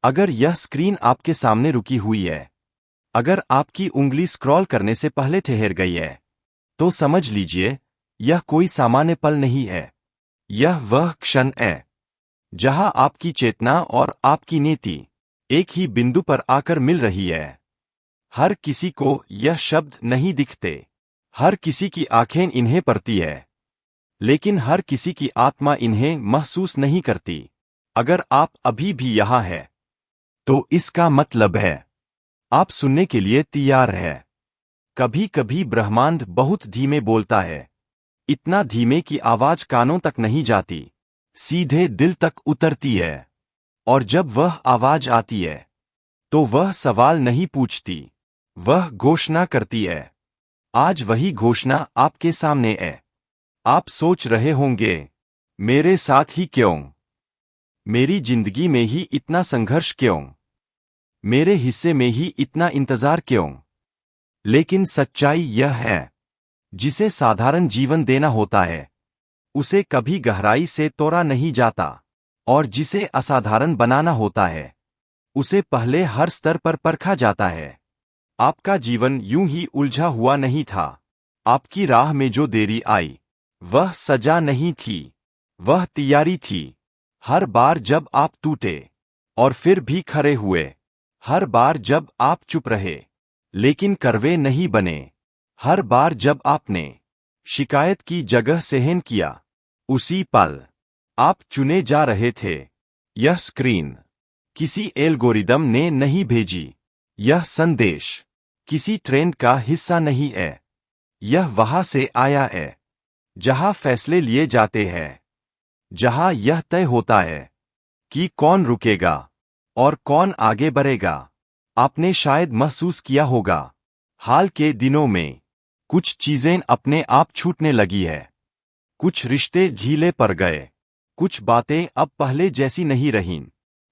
अगर यह स्क्रीन आपके सामने रुकी हुई है, अगर आपकी उंगली स्क्रॉल करने से पहले ठहर गई है, तो समझ लीजिए यह कोई सामान्य पल नहीं है। यह वह क्षण है जहां आपकी चेतना और आपकी नीति एक ही बिंदु पर आकर मिल रही है। हर किसी को यह शब्द नहीं दिखते, हर किसी की आंखें इन्हें पढ़ती है, लेकिन हर किसी की आत्मा इन्हें महसूस नहीं करती। अगर आप अभी भी यहां हैं, तो इसका मतलब है आप सुनने के लिए तैयार है। कभी कभी ब्रह्मांड बहुत धीमे बोलता है, इतना धीमे कि आवाज कानों तक नहीं जाती, सीधे दिल तक उतरती है। और जब वह आवाज आती है, तो वह सवाल नहीं पूछती, वह घोषणा करती है। आज वही घोषणा आपके सामने है। आप सोच रहे होंगे, मेरे साथ ही क्यों? मेरी जिंदगी में ही इतना संघर्ष क्यों? मेरे हिस्से में ही इतना इंतजार क्यों? लेकिन सच्चाई यह है, जिसे साधारण जीवन देना होता है, उसे कभी गहराई से तोड़ा नहीं जाता, और जिसे असाधारण बनाना होता है, उसे पहले हर स्तर पर परखा जाता है। आपका जीवन यूं ही उलझा हुआ नहीं था। आपकी राह में जो देरी आई, वह सजा नहीं थी, वह तैयारी थी। हर बार जब आप टूटे और फिर भी खड़े हुए, हर बार जब आप चुप रहे लेकिन कड़वे नहीं बने, हर बार जब आपने शिकायत की जगह सहन किया, उसी पल आप चुने जा रहे थे। यह स्क्रीन किसी एल्गोरिदम ने नहीं भेजी, यह संदेश किसी ट्रेंड का हिस्सा नहीं है। यह वहां से आया है जहां फैसले लिए जाते हैं, जहां यह तय होता है कि कौन रुकेगा और कौन आगे बढ़ेगा। आपने शायद महसूस किया होगा, हाल के दिनों में कुछ चीजें अपने आप छूटने लगी है। कुछ रिश्ते ढीले पड़ गए, कुछ बातें अब पहले जैसी नहीं रहीं,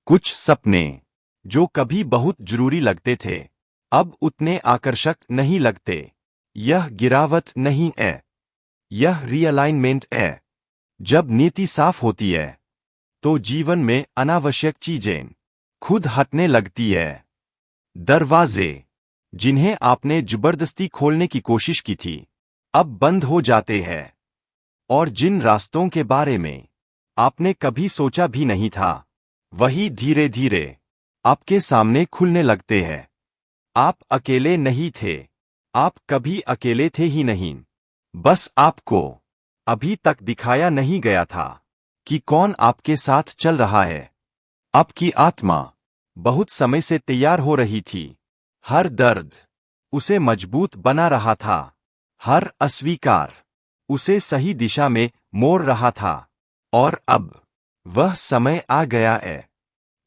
कुछ सपने जो कभी बहुत जरूरी लगते थे, अब उतने आकर्षक नहीं लगते। यह गिरावट नहीं है, यह रीअलाइनमेंट है। जब नीति साफ होती है, तो जीवन में अनावश्यक चीजें खुद हटने लगती है। दरवाजे जिन्हें आपने जबरदस्ती खोलने की कोशिश की थी, अब बंद हो जाते हैं। और जिन रास्तों के बारे में आपने कभी सोचा भी नहीं था, वही धीरे धीरे आपके सामने खुलने लगते हैं। आप अकेले नहीं थे, आप कभी अकेले थे ही नहीं। बस आपको अभी तक दिखाया नहीं गया था कि कौन आपके साथ चल रहा है। आपकी आत्मा बहुत समय से तैयार हो रही थी। हर दर्द उसे मजबूत बना रहा था, हर अस्वीकार उसे सही दिशा में मोड़ रहा था। और अब वह समय आ गया है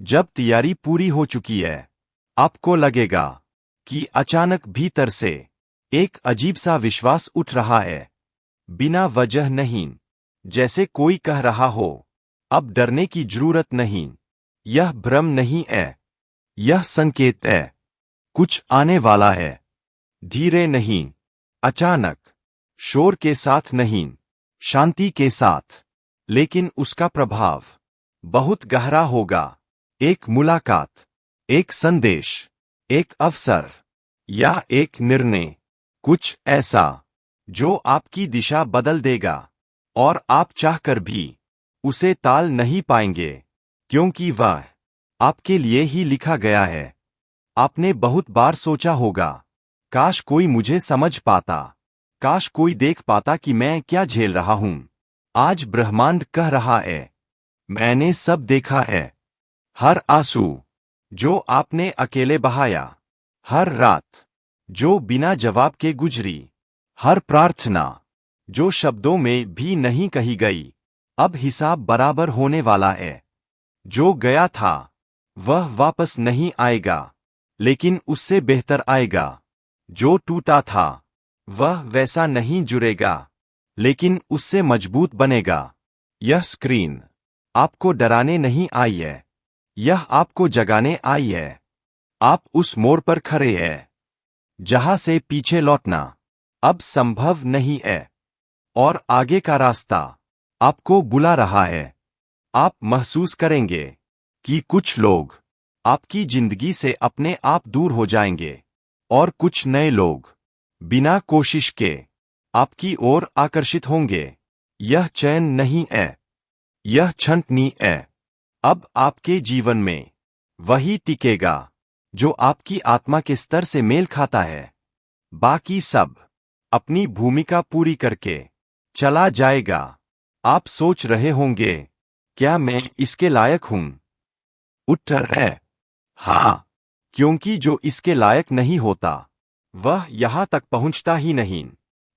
जब तैयारी पूरी हो चुकी है। आपको लगेगा कि अचानक भीतर से एक अजीब सा विश्वास उठ रहा है, बिना वजह नहीं, जैसे कोई कह रहा हो, अब डरने की जरूरत नहीं। यह भ्रम नहीं है, यह संकेत है, कुछ आने वाला है। धीरे नहीं, अचानक, शोर के साथ नहीं, शांति के साथ, लेकिन उसका प्रभाव बहुत गहरा होगा। एक मुलाकात, एक संदेश, एक अवसर, या एक निर्णय, कुछ ऐसा जो आपकी दिशा बदल देगा। और आप चाहकर भी उसे टाल नहीं पाएंगे, क्योंकि वह आपके लिए ही लिखा गया है। आपने बहुत बार सोचा होगा, काश कोई मुझे समझ पाता, काश कोई देख पाता कि मैं क्या झेल रहा हूं। आज ब्रह्मांड कह रहा है, मैंने सब देखा है। हर आंसू जो आपने अकेले बहाया, हर रात जो बिना जवाब के गुजरी, हर प्रार्थना जो शब्दों में भी नहीं कही गई, अब हिसाब बराबर होने वाला है। जो गया था वह वापस नहीं आएगा, लेकिन उससे बेहतर आएगा। जो टूटा था वह वैसा नहीं जुड़ेगा, लेकिन उससे मजबूत बनेगा। यह स्क्रीन आपको डराने नहीं आई है, यह आपको जगाने आई है। आप उस मोड़ पर खड़े हैं जहां से पीछे लौटना अब संभव नहीं है, और आगे का रास्ता आपको बुला रहा है। आप महसूस करेंगे कि कुछ लोग आपकी जिंदगी से अपने आप दूर हो जाएंगे और कुछ नए लोग बिना कोशिश के आपकी ओर आकर्षित होंगे। यह चैन नहीं है, यह छंटनी है। अब आपके जीवन में वही टिकेगा जो आपकी आत्मा के स्तर से मेल खाता है। बाकी सब अपनी भूमिका पूरी करके चला जाएगा। आप सोच रहे होंगे, क्या मैं इसके लायक हूं? उत्तर है हाँ, क्योंकि जो इसके लायक नहीं होता वह यहां तक पहुंचता ही नहीं।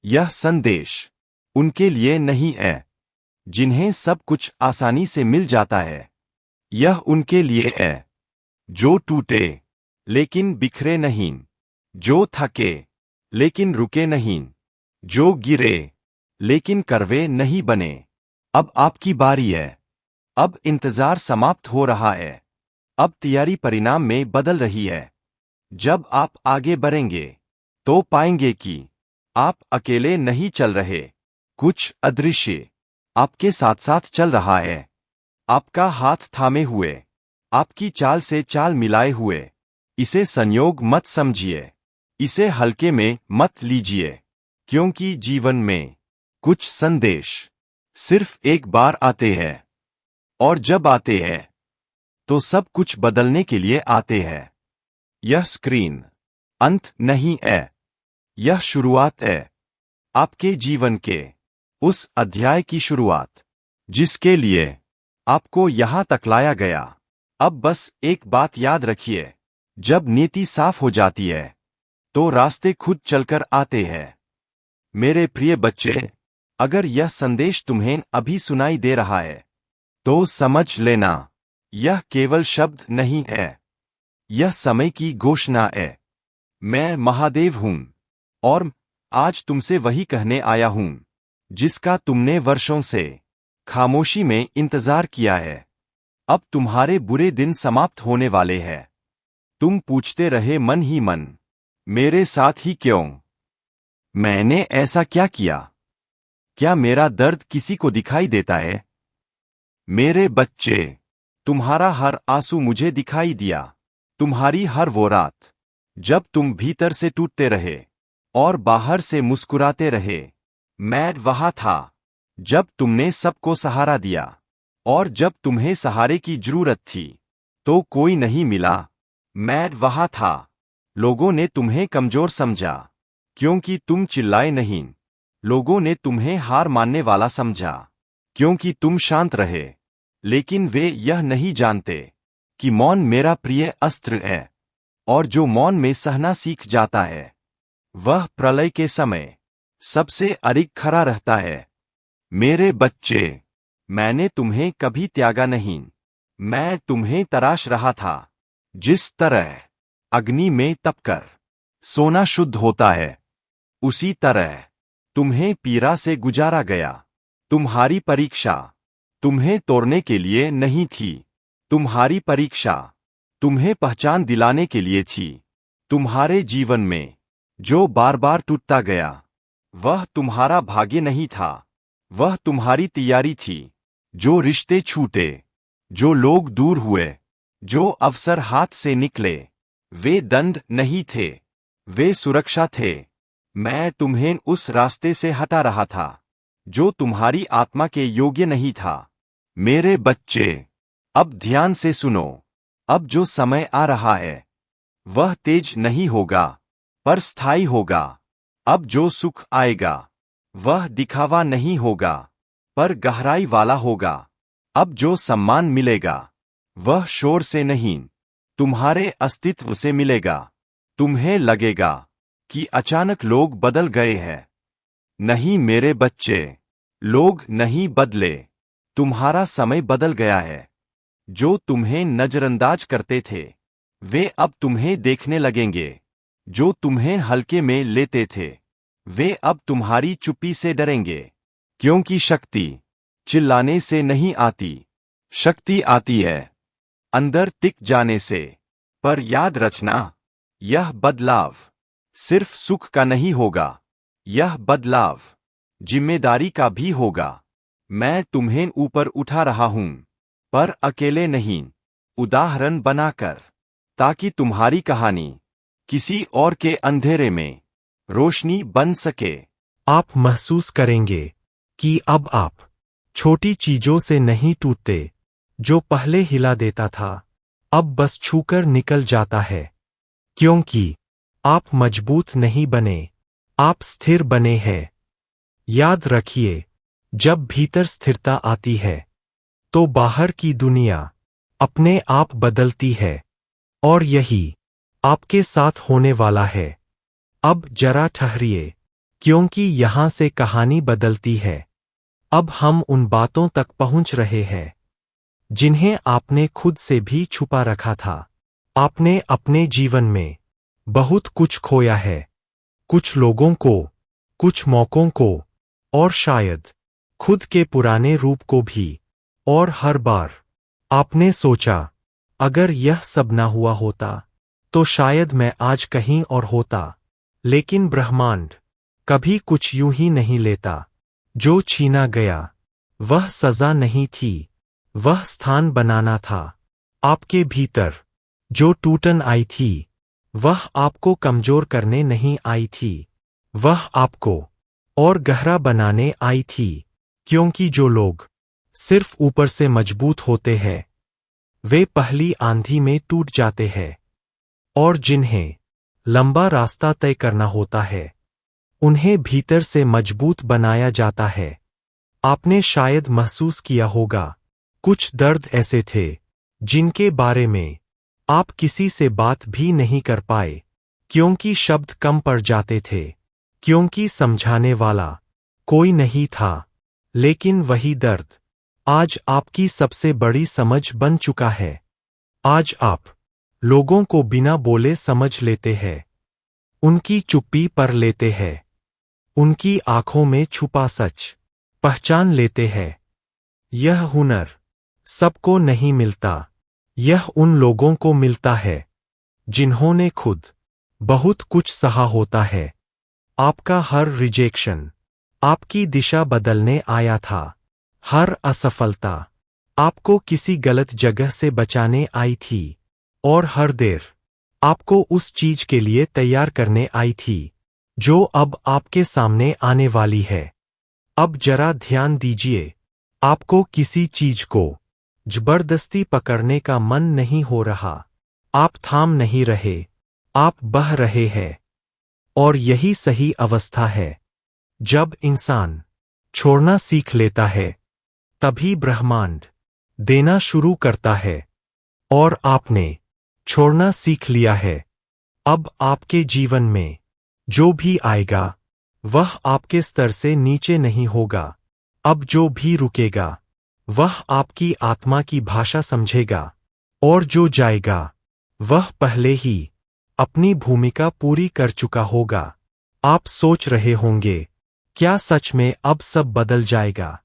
यह संदेश उनके लिए नहीं है जिन्हें सब कुछ आसानी से मिल जाता है। यह उनके लिए है जो टूटे लेकिन बिखरे नहीं, जो थके लेकिन रुके नहीं, जो गिरे लेकिन करवे नहीं बने। अब आपकी बारी है। अब इंतजार समाप्त हो रहा है। अब तैयारी परिणाम में बदल रही है। जब आप आगे बढ़ेंगे तो पाएंगे कि आप अकेले नहीं चल रहे। कुछ अदृश्य आपके साथ साथ चल रहा है, आपका हाथ थामे हुए, आपकी चाल से चाल मिलाए हुए। इसे संयोग मत समझिए, इसे हल्के में मत लीजिए, क्योंकि जीवन में कुछ संदेश सिर्फ एक बार आते हैं, और जब आते हैं तो सब कुछ बदलने के लिए आते हैं। यह स्क्रीन अंत नहीं है, यह शुरुआत है। आपके जीवन के उस अध्याय की शुरुआत जिसके लिए आपको यहां तक लाया गया। अब बस एक बात याद रखिए, जब नीति साफ हो जाती है तो रास्ते खुद चलकर आते हैं। मेरे प्रिय बच्चे, अगर यह संदेश तुम्हें अभी सुनाई दे रहा है तो समझ लेना, यह केवल शब्द नहीं है, यह समय की घोषणा है। मैं महादेव हूं और आज तुमसे वही कहने आया हूं जिसका तुमने वर्षों से खामोशी में इंतजार किया है। अब तुम्हारे बुरे दिन समाप्त होने वाले हैं। तुम पूछते रहे मन ही मन, मेरे साथ ही क्यों? मैंने ऐसा क्या किया? क्या मेरा दर्द किसी को दिखाई देता है? मेरे बच्चे, तुम्हारा हर आंसू मुझे दिखाई दिया। तुम्हारी हर वो रात जब तुम भीतर से टूटते रहे और बाहर से मुस्कुराते रहे, मैं वहां था। जब तुमने सबको सहारा दिया और जब तुम्हें सहारे की जरूरत थी तो कोई नहीं मिला, मैं वहां था। लोगों ने तुम्हें कमजोर समझा क्योंकि तुम चिल्लाए नहीं। लोगों ने तुम्हें हार मानने वाला समझा क्योंकि तुम शांत रहे। लेकिन वे यह नहीं जानते कि मौन मेरा प्रिय अस्त्र है, और जो मौन में सहना सीख जाता है वह प्रलय के समय सबसे अधिक खरा रहता है। मेरे बच्चे, मैंने तुम्हें कभी त्यागा नहीं। मैं तुम्हें तराश रहा था। जिस तरह अग्नि में तपकर सोना शुद्ध होता है, उसी तरह तुम्हें पीड़ा से गुजारा गया। तुम्हारी परीक्षा तुम्हें तोड़ने के लिए नहीं थी, तुम्हारी परीक्षा तुम्हें पहचान दिलाने के लिए थी। तुम्हारे जीवन में जो बार बार टूटता गया वह तुम्हारा भाग्य नहीं था, वह तुम्हारी तैयारी थी। जो रिश्ते छूटे, जो लोग दूर हुए, जो अवसर हाथ से निकले, वे दंड नहीं थे, वे सुरक्षा थे। मैं तुम्हें उस रास्ते से हटा रहा था जो तुम्हारी आत्मा के योग्य नहीं था। मेरे बच्चे, अब ध्यान से सुनो। अब जो समय आ रहा है वह तेज नहीं होगा पर स्थायी होगा। अब जो सुख आएगा वह दिखावा नहीं होगा पर गहराई वाला होगा। अब जो सम्मान मिलेगा वह शोर से नहीं, तुम्हारे अस्तित्व से मिलेगा। तुम्हें लगेगा कि अचानक लोग बदल गए हैं। नहीं मेरे बच्चे, लोग नहीं बदले, तुम्हारा समय बदल गया है। जो तुम्हें नजरअंदाज करते थे वे अब तुम्हें देखने लगेंगे। जो तुम्हें हल्के में लेते थे वे अब तुम्हारी चुप्पी से डरेंगे। क्योंकि शक्ति चिल्लाने से नहीं आती, शक्ति आती है अंदर टिक जाने से। पर याद रखना, यह बदलाव सिर्फ सुख का नहीं होगा, यह बदलाव जिम्मेदारी का भी होगा। मैं तुम्हें ऊपर उठा रहा हूं, पर अकेले नहीं, उदाहरण बनाकर। ताकि तुम्हारी कहानी किसी और के अंधेरे में रोशनी बन सके। आप महसूस करेंगे कि अब आप छोटी चीजों से नहीं टूटते। जो पहले हिला देता था अब बस छूकर निकल जाता है, क्योंकि आप मजबूत नहीं बने, आप स्थिर बने हैं। याद रखिए, जब भीतर स्थिरता आती है तो बाहर की दुनिया अपने आप बदलती है, और यही आपके साथ होने वाला है। अब जरा ठहरिए, क्योंकि यहां से कहानी बदलती है। अब हम उन बातों तक पहुंच रहे हैं जिन्हें आपने खुद से भी छुपा रखा था। आपने अपने जीवन में बहुत कुछ खोया है, कुछ लोगों को, कुछ मौकों को, और शायद खुद के पुराने रूप को भी। और हर बार आपने सोचा, अगर यह सब ना हुआ होता तो शायद मैं आज कहीं और होता। लेकिन ब्रह्मांड कभी कुछ यूं ही नहीं लेता। जो छीना गया वह सजा नहीं थी, वह स्थान बनाना था। आपके भीतर जो टूटन आई थी वह आपको कमजोर करने नहीं आई थी, वह आपको और गहरा बनाने आई थी। क्योंकि जो लोग सिर्फ ऊपर से मजबूत होते हैं वे पहली आंधी में टूट जाते हैं, और जिन्हें लंबा रास्ता तय करना होता है उन्हें भीतर से मजबूत बनाया जाता है। आपने शायद महसूस किया होगा, कुछ दर्द ऐसे थे जिनके बारे में आप किसी से बात भी नहीं कर पाए, क्योंकि शब्द कम पड़ जाते थे, क्योंकि समझाने वाला कोई नहीं था। लेकिन वही दर्द आज आपकी सबसे बड़ी समझ बन चुका है। आज आप लोगों को बिना बोले समझ लेते हैं, उनकी चुप्पी पर लेते हैं, उनकी आंखों में छुपा सच पहचान लेते हैं। यह हुनर सबको नहीं मिलता, यह उन लोगों को मिलता है जिन्होंने खुद बहुत कुछ सहा होता है। आपका हर रिजेक्शन आपकी दिशा बदलने आया था। हर असफलता आपको किसी गलत जगह से बचाने आई थी, और हर देर आपको उस चीज के लिए तैयार करने आई थी जो अब आपके सामने आने वाली है। अब जरा ध्यान दीजिए, आपको किसी चीज को जबरदस्ती पकड़ने का मन नहीं हो रहा। आप थाम नहीं रहे, आप बह रहे हैं। और यही सही अवस्था है। जब इंसान छोड़ना सीख लेता है तभी ब्रह्मांड देना शुरू करता है। और आपने छोड़ना सीख लिया है। अब आपके जीवन में जो भी आएगा वह आपके स्तर से नीचे नहीं होगा। अब जो भी रुकेगा वह आपकी आत्मा की भाषा समझेगा, और जो जाएगा वह पहले ही अपनी भूमिका पूरी कर चुका होगा। आप सोच रहे होंगे, क्या सच में अब सब बदल जाएगा?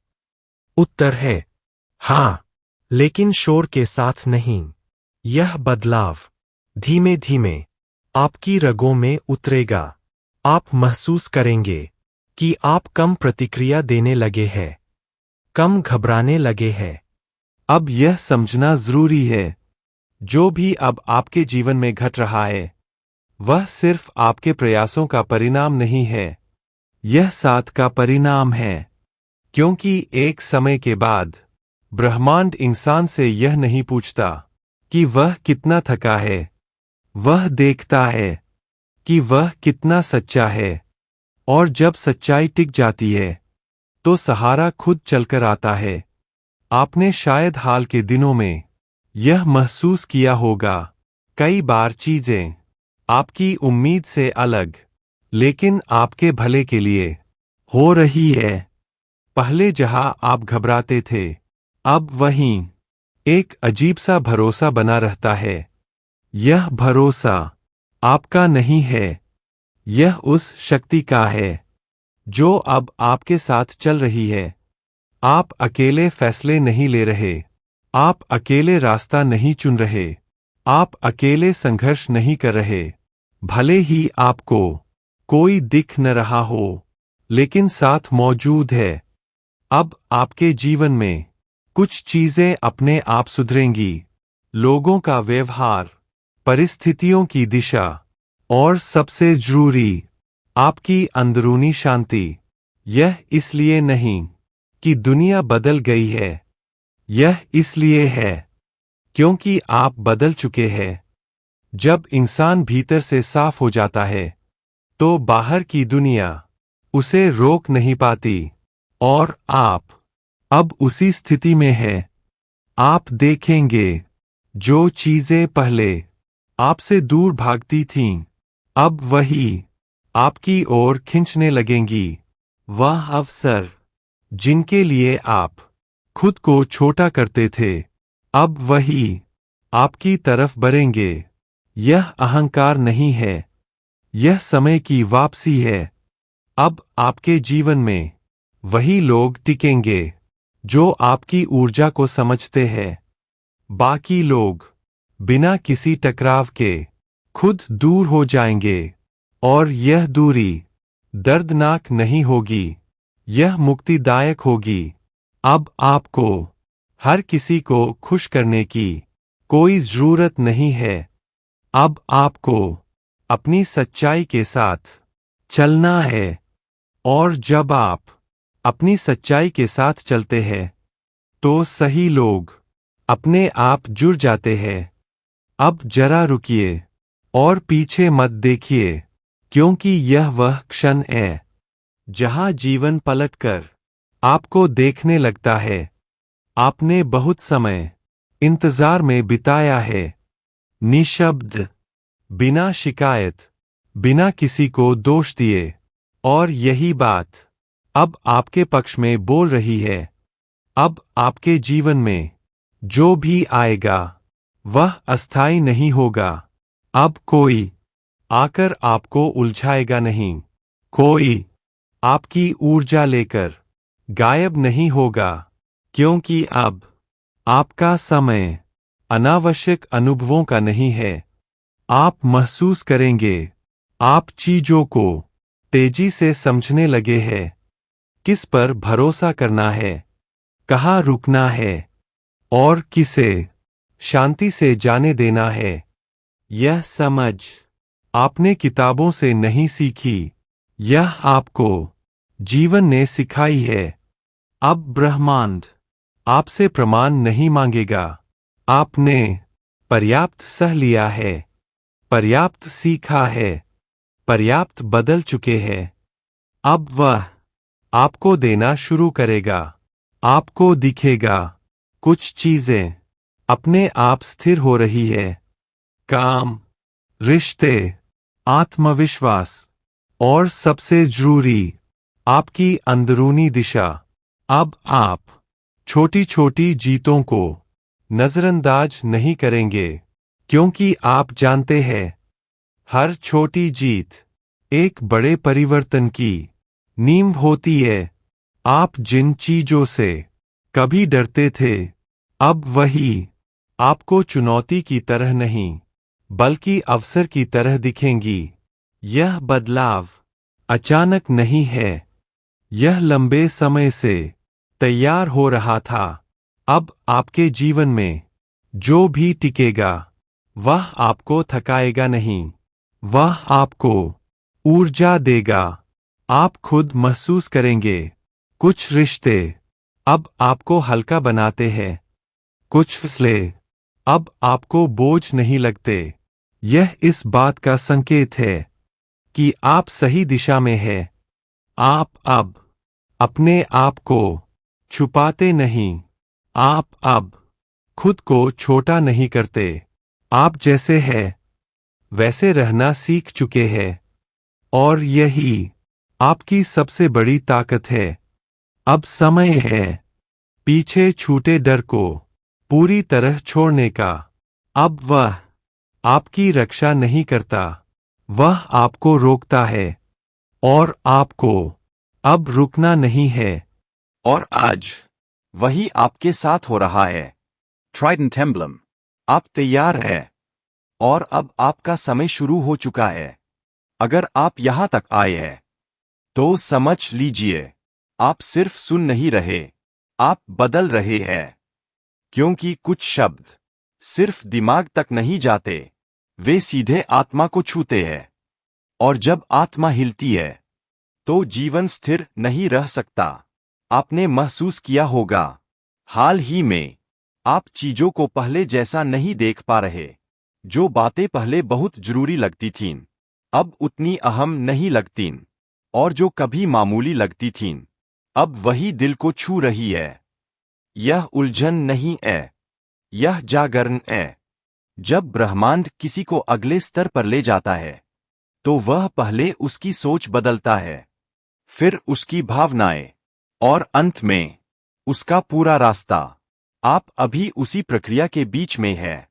उत्तर है हाँ, लेकिन शोर के साथ नहीं। यह बदलाव धीमे धीमे आपकी रगों में उतरेगा। आप महसूस करेंगे कि आप कम प्रतिक्रिया देने लगे हैं, कम घबराने लगे हैं। अब यह समझना जरूरी है, जो भी अब आपके जीवन में घट रहा है वह सिर्फ आपके प्रयासों का परिणाम नहीं है, यह साथ का परिणाम है। क्योंकि एक समय के बाद ब्रह्मांड इंसान से यह नहीं पूछता कि वह कितना थका है, वह देखता है कि वह कितना सच्चा है। और जब सच्चाई टिक जाती है तो सहारा खुद चलकर आता है। आपने शायद हाल के दिनों में यह महसूस किया होगा, कई बार चीजें आपकी उम्मीद से अलग, लेकिन आपके भले के लिए हो रही है। पहले जहां आप घबराते थे अब वहीं एक अजीब सा भरोसा बना रहता है। यह भरोसा आपका नहीं है, यह उस शक्ति का है जो अब आपके साथ चल रही है। आप अकेले फैसले नहीं ले रहे, आप अकेले रास्ता नहीं चुन रहे, आप अकेले संघर्ष नहीं कर रहे। भले ही आपको कोई दिख न रहा हो, लेकिन साथ मौजूद है। अब आपके जीवन में कुछ चीजें अपने आप सुधरेंगी। लोगों का व्यवहार, परिस्थितियों की दिशा, और सबसे जरूरी, आपकी अंदरूनी शांति। यह इसलिए नहीं कि दुनिया बदल गई है, यह इसलिए है क्योंकि आप बदल चुके हैं। जब इंसान भीतर से साफ हो जाता है तो बाहर की दुनिया उसे रोक नहीं पाती, और आप अब उसी स्थिति में हैं। आप देखेंगे जो चीजें पहले आपसे दूर भागती थीं, अब वही आपकी ओर खींचने लगेंगी। वह अवसर जिनके लिए आप खुद को छोटा करते थे, अब वही आपकी तरफ बढ़ेंगे। यह अहंकार नहीं है, यह समय की वापसी है। अब आपके जीवन में वही लोग टिकेंगे जो आपकी ऊर्जा को समझते हैं। बाकी लोग बिना किसी टकराव के खुद दूर हो जाएंगे, और यह दूरी दर्दनाक नहीं होगी, यह मुक्तिदायक होगी। अब आपको हर किसी को खुश करने की कोई जरूरत नहीं है। अब आपको अपनी सच्चाई के साथ चलना है, और जब आप अपनी सच्चाई के साथ चलते हैं तो सही लोग अपने आप जुड़ जाते हैं। अब जरा रुकिए और पीछे मत देखिए, क्योंकि यह वह क्षण है जहां जीवन पलटकर आपको देखने लगता है। आपने बहुत समय इंतजार में बिताया है, निशब्द, बिना शिकायत, बिना किसी को दोष दिए, और यही बात अब आपके पक्ष में बोल रही है। अब आपके जीवन में जो भी आएगा वह अस्थायी नहीं होगा। अब कोई आकर आपको उलझाएगा नहीं, कोई आपकी ऊर्जा लेकर गायब नहीं होगा, क्योंकि अब आपका समय अनावश्यक अनुभवों का नहीं है। आप महसूस करेंगे, आप चीजों को तेजी से समझने लगे हैं। किस पर भरोसा करना है, कहाँ रुकना है, और किसे शांति से जाने देना है। यह समझ आपने किताबों से नहीं सीखी, यह आपको जीवन ने सिखाई है। अब ब्रह्मांड आपसे प्रमाण नहीं मांगेगा। आपने पर्याप्त सह लिया है, पर्याप्त सीखा है, पर्याप्त बदल चुके हैं। अब वह आपको देना शुरू करेगा। आपको दिखेगा कुछ चीजें अपने आप स्थिर हो रही है। काम, रिश्ते, आत्मविश्वास, और सबसे जरूरी आपकी अंदरूनी दिशा। अब आप छोटी छोटी जीतों को नजरअंदाज नहीं करेंगे, क्योंकि आप जानते हैं हर छोटी जीत एक बड़े परिवर्तन की नींव होती है। आप जिन चीजों से कभी डरते थे, अब वही आपको चुनौती की तरह नहीं बल्कि अवसर की तरह दिखेंगी। यह बदलाव अचानक नहीं है, यह लंबे समय से तैयार हो रहा था। अब आपके जीवन में जो भी टिकेगा वह आपको थकाएगा नहीं, वह आपको ऊर्जा देगा। आप खुद महसूस करेंगे कुछ रिश्ते अब आपको हल्का बनाते हैं, कुछ फैसले अब आपको बोझ नहीं लगते। यह इस बात का संकेत है कि आप सही दिशा में हैं। आप अब अपने आप को छुपाते नहीं, आप अब खुद को छोटा नहीं करते। आप जैसे हैं वैसे रहना सीख चुके हैं, और यही आपकी सबसे बड़ी ताकत है। अब समय है पीछे छूटे डर को पूरी तरह छोड़ने का। अब वह आपकी रक्षा नहीं करता, वह आपको रोकता है, और आपको अब रुकना नहीं है। और आज वही आपके साथ हो रहा है। ट्राइडेंट एम्बलम, आप तैयार हैं, और अब आपका समय शुरू हो चुका है। अगर आप यहां तक आए हैं तो समझ लीजिए, आप सिर्फ सुन नहीं रहे, आप बदल रहे हैं। क्योंकि कुछ शब्द सिर्फ दिमाग तक नहीं जाते, वे सीधे आत्मा को छूते हैं। और जब आत्मा हिलती है तो जीवन स्थिर नहीं रह सकता। आपने महसूस किया होगा, हाल ही में आप चीजों को पहले जैसा नहीं देख पा रहे। जो बातें पहले बहुत जरूरी लगती थीं अब उतनी अहम नहीं लगतीं, और जो कभी मामूली लगती थीं अब वही दिल को छू रही है। यह उलझन नहीं है, यह जागरण है। जब ब्रह्मांड किसी को अगले स्तर पर ले जाता है तो वह पहले उसकी सोच बदलता है, फिर उसकी भावनाएं, और अंत में उसका पूरा रास्ता। आप अभी उसी प्रक्रिया के बीच में हैं।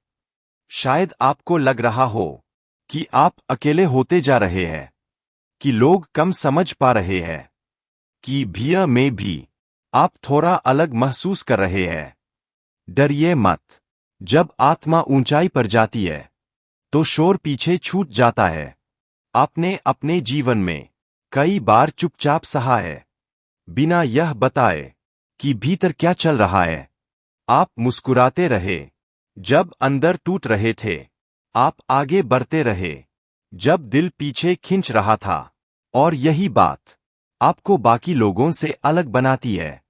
शायद आपको लग रहा हो कि आप अकेले होते जा रहे हैं, कि लोग कम समझ पा रहे हैं, कि भैया में भी आप थोड़ा अलग महसूस कर रहे हैं। डरिए मत। जब आत्मा ऊंचाई पर जाती है तो शोर पीछे छूट जाता है। आपने अपने जीवन में कई बार चुपचाप सहा है, बिना यह बताए कि भीतर क्या चल रहा है। आप मुस्कुराते रहे जब अंदर टूट रहे थे, आप आगे बढ़ते रहे जब दिल पीछे खींच रहा था। और यही बात आपको बाकी लोगों से अलग बनाती है।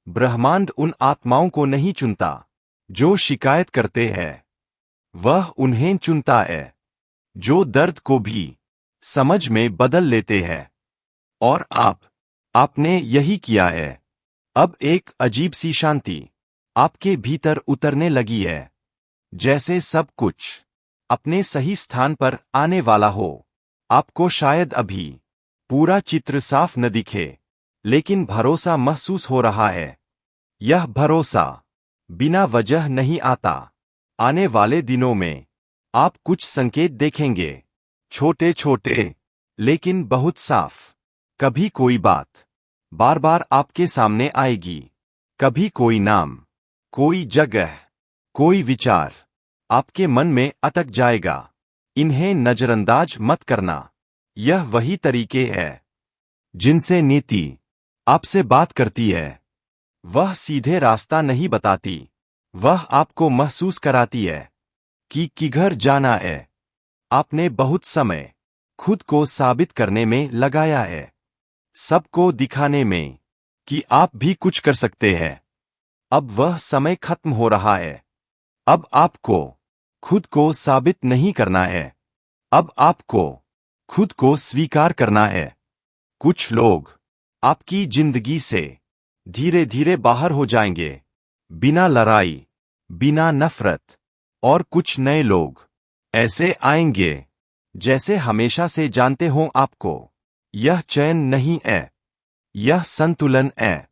ब्रह्मांड उन आत्माओं को नहीं चुनता जो शिकायत करते हैं, वह उन्हें चुनता है जो दर्द को भी समझ में बदल लेते हैं। और आपने यही किया है। अब एक अजीब सी शांति आपके भीतर उतरने लगी है, जैसे सब कुछ अपने सही स्थान पर आने वाला हो। आपको शायद अभी पूरा चित्र साफ न दिखे, लेकिन भरोसा महसूस हो रहा है। यह भरोसा बिना वजह नहीं आता। आने वाले दिनों में आप कुछ संकेत देखेंगे, छोटे छोटे लेकिन बहुत साफ। कभी कोई बात बार बार आपके सामने आएगी, कभी कोई नाम, कोई जगह, कोई विचार आपके मन में अटक जाएगा। इन्हें नजरअंदाज मत करना। यह वही तरीके हैं जिनसे नीति आपसे बात करती है। वह सीधे रास्ता नहीं बताती, वह आपको महसूस कराती है कि किधर जाना है। आपने बहुत समय खुद को साबित करने में लगाया है, सबको दिखाने में कि आप भी कुछ कर सकते हैं। अब वह समय खत्म हो रहा है। अब आपको खुद को साबित नहीं करना है, अब आपको खुद को स्वीकार करना है। कुछ लोग आपकी जिंदगी से धीरे धीरे बाहर हो जाएंगे, बिना लड़ाई, बिना नफरत। और कुछ नए लोग ऐसे आएंगे जैसे हमेशा से जानते हों आपको। यह चयन नहीं है, यह संतुलन है।